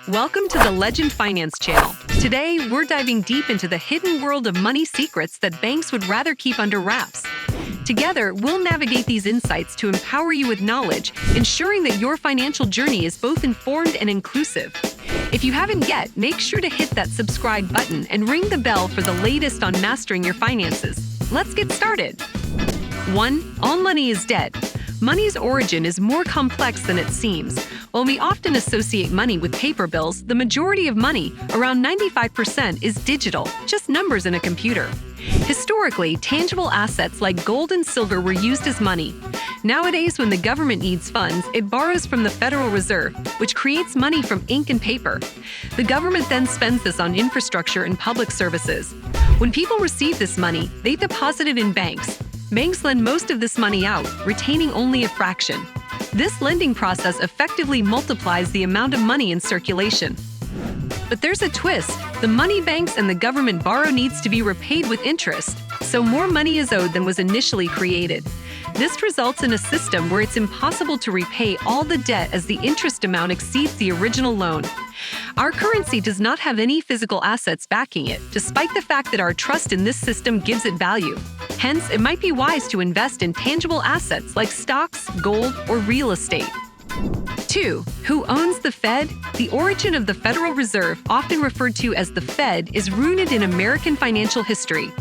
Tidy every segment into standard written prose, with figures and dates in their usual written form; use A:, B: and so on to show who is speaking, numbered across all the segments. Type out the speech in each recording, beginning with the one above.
A: Welcome to the Legend Finance channel. Today, we're diving deep into the hidden world of money secrets that banks would rather keep under wraps. Together, we'll navigate these insights to empower you with knowledge, ensuring that your financial journey is both informed and inclusive. If you haven't yet, make sure to hit that subscribe button and ring the bell for the latest on mastering your finances. Let's get started. 1. All money is dead. Money's origin is more complex than it seems. While we often associate money with paper bills, the majority of money, around 95%, is digital, just numbers in a computer. Historically, tangible assets like gold and silver were used as money. Nowadays, when the government needs funds, it borrows from the Federal Reserve, which creates money from ink and paper. The government then spends this on infrastructure and public services. When people receive this money, they deposit it in banks. Banks lend most of this money out, retaining only a fraction. This lending process effectively multiplies the amount of money in circulation. But there's a twist. The money banks and the government borrow needs to be repaid with interest, so more money is owed than was initially created. This results in a system where it's impossible to repay all the debt as the interest amount exceeds the original loan. Our currency does not have any physical assets backing it, despite the fact that our trust in this system gives it value. Hence, it might be wise to invest in tangible assets like stocks, gold, or real estate. 2. Who owns the Fed? The origin of the Federal Reserve, often referred to as the Fed, is rooted in American financial history.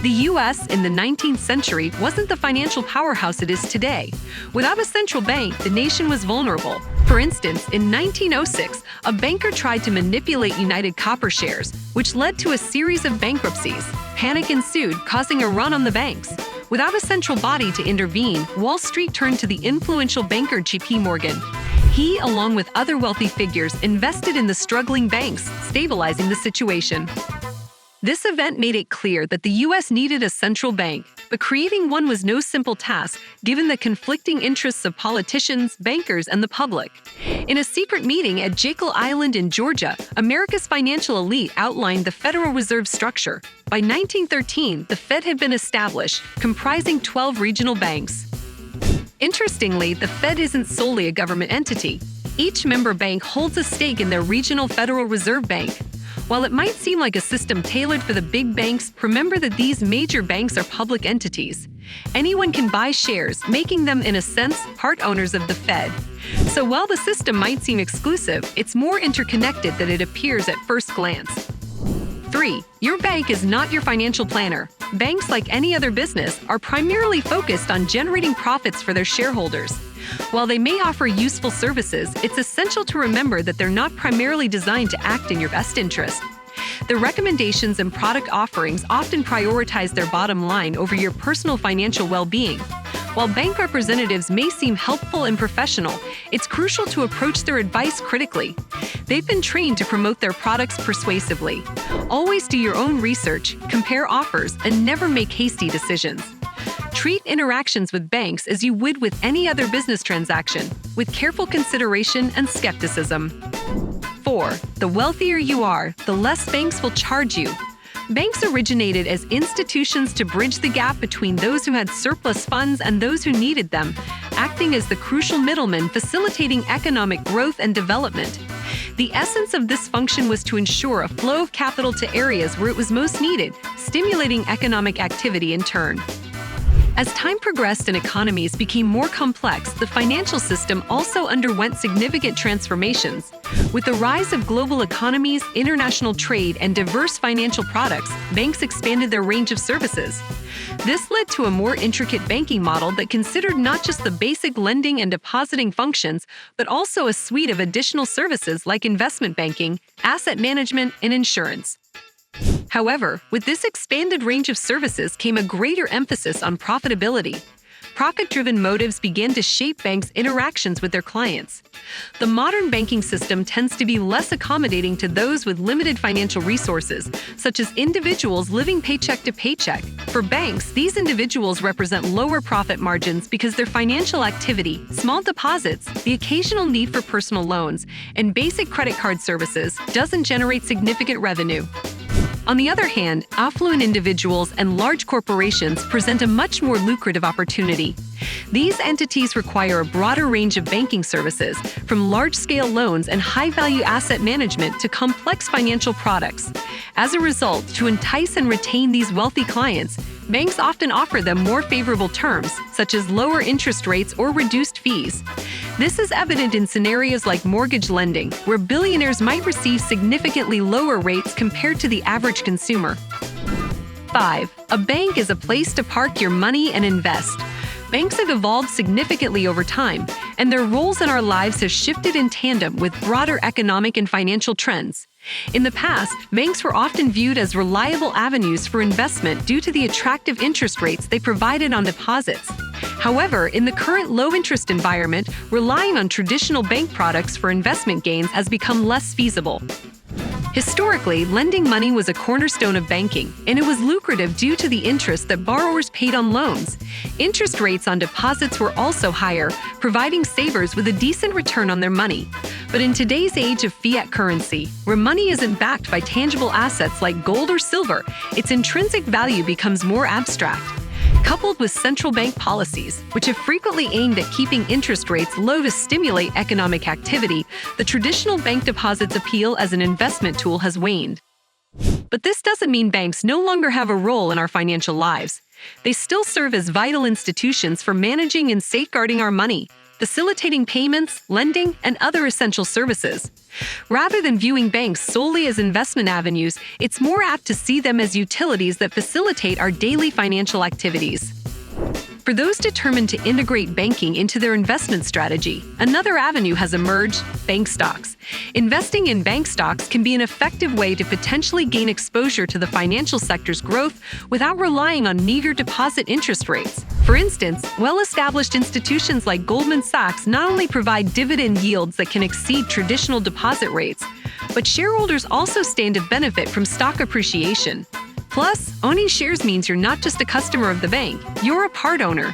A: The U.S. in the 19th century wasn't the financial powerhouse it is today. Without a central bank, the nation was vulnerable. For instance, in 1906, a banker tried to manipulate United Copper shares, which led to a series of bankruptcies. Panic ensued, causing a run on the banks. Without a central body to intervene, Wall Street turned to the influential banker J.P. Morgan. He, along with other wealthy figures, invested in the struggling banks, stabilizing the situation. This event made it clear that the U.S. needed a central bank, but creating one was no simple task, given the conflicting interests of politicians, bankers, and the public. In a secret meeting at Jekyll Island in Georgia, America's financial elite outlined the Federal Reserve structure. By 1913, the Fed had been established, comprising 12 regional banks. Interestingly, the Fed isn't solely a government entity. Each member bank holds a stake in their regional Federal Reserve Bank. While it might seem like a system tailored for the big banks, remember that these major banks are public entities. Anyone can buy shares, making them, in a sense, part owners of the Fed. So while the system might seem exclusive, it's more interconnected than it appears at first glance. 3. Your bank is not your financial planner. Banks, like any other business, are primarily focused on generating profits for their shareholders. While they may offer useful services, it's essential to remember that they're not primarily designed to act in your best interest. The recommendations and product offerings often prioritize their bottom line over your personal financial well-being. While bank representatives may seem helpful and professional, it's crucial to approach their advice critically. They've been trained to promote their products persuasively. Always do your own research, compare offers, and never make hasty decisions. Treat interactions with banks as you would with any other business transaction, with careful consideration and skepticism. 4. The wealthier you are, the less banks will charge you. Banks originated as institutions to bridge the gap between those who had surplus funds and those who needed them, acting as the crucial middleman facilitating economic growth and development. The essence of this function was to ensure a flow of capital to areas where it was most needed, stimulating economic activity in turn. As time progressed and economies became more complex, the financial system also underwent significant transformations. With the rise of global economies, international trade, and diverse financial products, banks expanded their range of services. This led to a more intricate banking model that considered not just the basic lending and depositing functions, but also a suite of additional services like investment banking, asset management, and insurance. However, with this expanded range of services came a greater emphasis on profitability. Profit-driven motives began to shape banks' interactions with their clients. The modern banking system tends to be less accommodating to those with limited financial resources, such as individuals living paycheck to paycheck. For banks, these individuals represent lower profit margins because their financial activity, small deposits, the occasional need for personal loans, and basic credit card services doesn't generate significant revenue. On the other hand, affluent individuals and large corporations present a much more lucrative opportunity. These entities require a broader range of banking services, from large-scale loans and high-value asset management to complex financial products. As a result, to entice and retain these wealthy clients, banks often offer them more favorable terms, such as lower interest rates or reduced fees. This is evident in scenarios like mortgage lending, where billionaires might receive significantly lower rates compared to the average consumer. 5. A bank is a place to park your money and invest. Banks have evolved significantly over time, and their roles in our lives have shifted in tandem with broader economic and financial trends. In the past, banks were often viewed as reliable avenues for investment due to the attractive interest rates they provided on deposits. However, in the current low-interest environment, relying on traditional bank products for investment gains has become less feasible. Historically, lending money was a cornerstone of banking, and it was lucrative due to the interest that borrowers paid on loans. Interest rates on deposits were also higher, providing savers with a decent return on their money. But in today's age of fiat currency, where money isn't backed by tangible assets like gold or silver, its intrinsic value becomes more abstract. Coupled with central bank policies, which have frequently aimed at keeping interest rates low to stimulate economic activity, the traditional bank deposit's appeal as an investment tool has waned. But this doesn't mean banks no longer have a role in our financial lives. They still serve as vital institutions for managing and safeguarding our money, facilitating payments, lending, and other essential services. Rather than viewing banks solely as investment avenues, it's more apt to see them as utilities that facilitate our daily financial activities. For those determined to integrate banking into their investment strategy, another avenue has emerged: bank stocks. Investing in bank stocks can be an effective way to potentially gain exposure to the financial sector's growth without relying on meager deposit interest rates. For instance, well-established institutions like Goldman Sachs not only provide dividend yields that can exceed traditional deposit rates, but shareholders also stand to benefit from stock appreciation. Plus, owning shares means you're not just a customer of the bank, you're a part owner.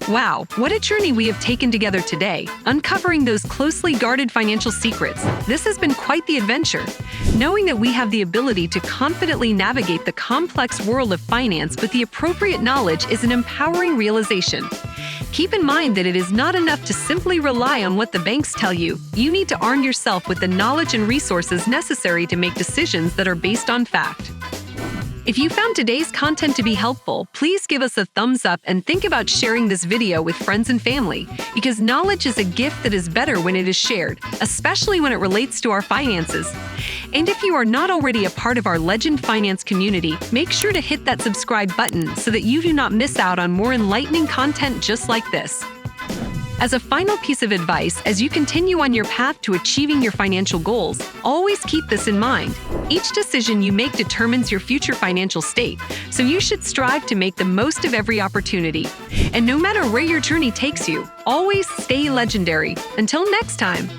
A: Wow, what a journey we have taken together today, uncovering those closely guarded financial secrets. This has been quite the adventure. Knowing that we have the ability to confidently navigate the complex world of finance with the appropriate knowledge is an empowering realization. Keep in mind that it is not enough to simply rely on what the banks tell you. You need to arm yourself with the knowledge and resources necessary to make decisions that are based on fact. If you found today's content to be helpful, please give us a thumbs up and think about sharing this video with friends and family, because knowledge is a gift that is better when it is shared, especially when it relates to our finances. And if you are not already a part of our Legend Finance community, make sure to hit that subscribe button so that you do not miss out on more enlightening content just like this. As a final piece of advice, as you continue on your path to achieving your financial goals, always keep this in mind. Each decision you make determines your future financial state, so you should strive to make the most of every opportunity. And no matter where your journey takes you, always stay legendary. Until next time.